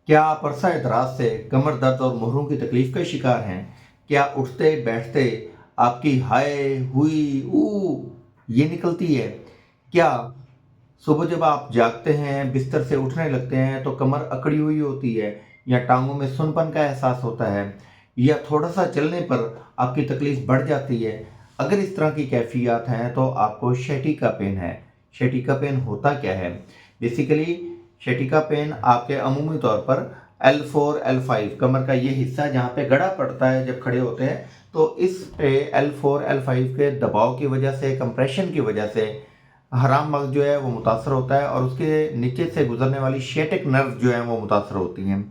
क्या आप अरसा दराज से कमर दर्द और मुहरों की तकलीफ का शिकार हैं? क्या उठते बैठते आपकी हाय हुई ऊ ये निकलती है? क्या सुबह जब आप जागते हैं बिस्तर से उठने लगते हैं तो कमर अकड़ी हुई होती है, या टांगों में सुनपन का एहसास होता है, या थोड़ा सा चलने पर आपकी तकलीफ बढ़ जाती है? अगर इस तरह की कैफियत हैं तो आपको शेटिका पेन है। शेटिका पेन होता क्या है? बेसिकली शेटिका पेन आपके अमूमी तौर पर L4 L5 कमर का ये हिस्सा जहाँ पे गड़ा पड़ता है जब खड़े होते हैं, तो इस पे L4 L5 के दबाव की वजह से, कंप्रेशन की वजह से हराम मगज जो है वो मुतासर होता है, और उसके नीचे से गुजरने वाली शेटिक नर्व जो है वो मुतासर होती हैं।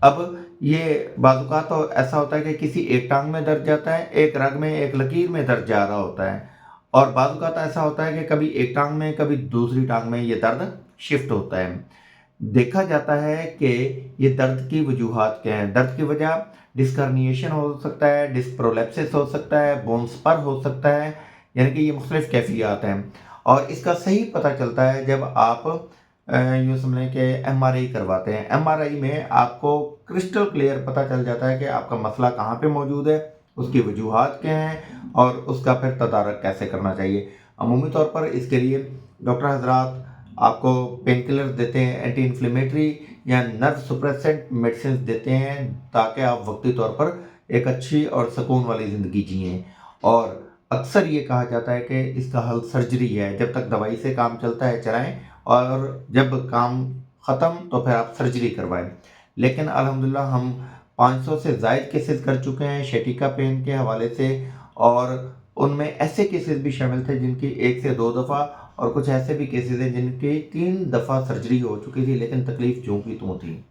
अब ये बाज़-औक़ात तो ऐसा होता है कि किसी एक टांग में दर्द जाता है, एक रग में, एक लकीर में दर्द जा रहा होता है, और बाज़-औक़ात ऐसा होता है कि कभी एक टांग में, कभी दूसरी टांग में ये दर्द शिफ्ट होता है। देखा जाता है कि ये दर्द की वजूहात क्या हैं। दर्द की वजह डिस्क हर्निएशन हो सकता है, डिस्क प्रोलैप्सिस हो सकता है, बोन स्पर हो सकता है, यानी कि ये मुख्तलिफ कैफियत हैं, और इसका सही पता चलता है जब आप यूँ समझ लें कि एमआरआई करवाते हैं। एमआरआई में आपको क्रिस्टल क्लियर पता चल जाता है कि आपका मसला कहाँ पे मौजूद है, उसकी वजूहात क्या हैं, और उसका फिर तदारक कैसे करना चाहिए। अमूमी तौर पर इसके लिए डॉक्टर हज़रात आपको पेन किलर देते हैं, एंटी इन्फ्लेमेटरी या नर्व सुप्रेसेंट मेडिसिन देते हैं, ताकि आप वक्ती तौर पर एक अच्छी और सुकून वाली ज़िंदगी जिएँ। और अक्सर ये कहा जाता है कि इसका हल सर्जरी है, जब तक दवाई से काम चलता है चलाएँ, और जब काम ख़त्म तो फिर आप सर्जरी करवाएँ। लेकिन अल्हम्दुलिल्लाह हम 500 से ज़ायद केसेस कर चुके हैं शेटिका पेन के हवाले से, और उनमें ऐसे केसेस भी शामिल थे जिनकी 1 से 2 दफ़ा, और कुछ ऐसे भी केसेस हैं जिनकी 3 दफ़ा सर्जरी हो चुकी थी, लेकिन तकलीफ ज्यों की त्यों थी।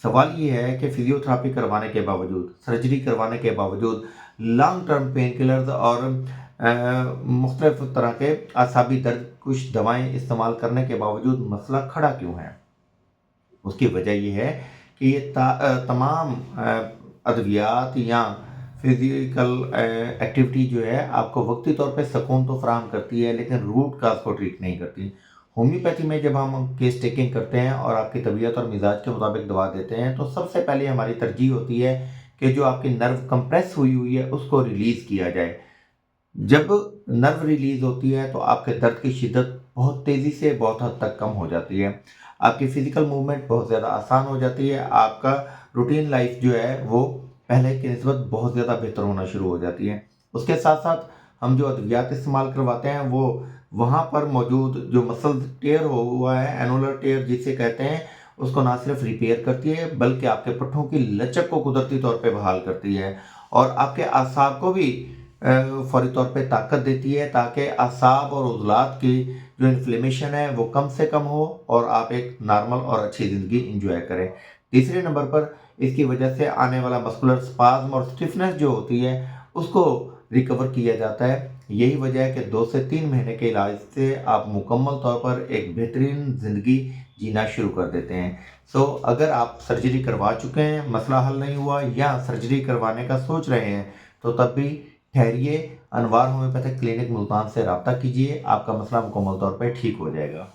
सवाल ये है कि फिजियोथेरेपी करवाने के बावजूद, सर्जरी करवाने के बावजूद, लॉन्ग टर्म पेन किलर्स और मुख्तलिफ तरह के असाबी दर्द कुछ दवाएं इस्तेमाल करने के बावजूद मसला खड़ा क्यों है? उसकी वजह ये है कि ये तमाम अद्वियात या फिजिकल एक्टिविटी जो है आपको वक्ती तौर पे सुकून तो फराहम करती है, लेकिन रूट काज को ट्रीट नहीं करती। होम्योपैथी में जब हम केस टेकिंग करते हैं और आपकी तबीयत और मिजाज के मुताबिक दवा देते हैं, तो सबसे पहले हमारी तरजीह होती है कि जो आपकी नर्व कंप्रेस हुई हुई है उसको रिलीज़ किया जाए। जब नर्व रिलीज होती है तो आपके दर्द की शिद्दत बहुत तेज़ी से बहुत हद तक कम हो जाती है, आपकी फिजिकल मूवमेंट बहुत ज़्यादा आसान हो जाती है, आपका रूटीन लाइफ जो है वो पहले की निस्बत बहुत ज़्यादा बेहतर होना शुरू हो जाती है। उसके साथ साथ हम जो अद्वियात इस्तेमाल करवाते हैं वो वहाँ पर मौजूद जो मसल टेयर हो हुआ है, एनुलर टेयर जिसे कहते हैं, उसको ना सिर्फ रिपेयर करती है बल्कि आपके पट्ठों की लचक को कुदरती तौर पे बहाल करती है, और आपके आसाब को भी फौरी तौर पे ताकत देती है, ताकि असाब और उज़लात की जो इन्फ्लेमेशन है वो कम से कम हो और आप एक नॉर्मल और अच्छी ज़िंदगी एंजॉय करें। तीसरे नंबर पर इसकी वजह से आने वाला मस्कुलर स्पाज़्म और स्टिफनेस जो होती है उसको रिकवर किया जाता है। यही वजह है कि 2 से 3 महीने के इलाज से आप मुकम्मल तौर पर एक बेहतरीन ज़िंदगी जीना शुरू कर देते हैं। सो अगर आप सर्जरी करवा चुके हैं, मसला हल नहीं हुआ, या सर्जरी करवाने का सोच रहे हैं, तो तब भी ठहरिए, अनवार होम्योपैथिक क्लिनिक मुल्तान से रब्ता कीजिए, आपका मसला मुकम्मल तौर पे ठीक हो जाएगा।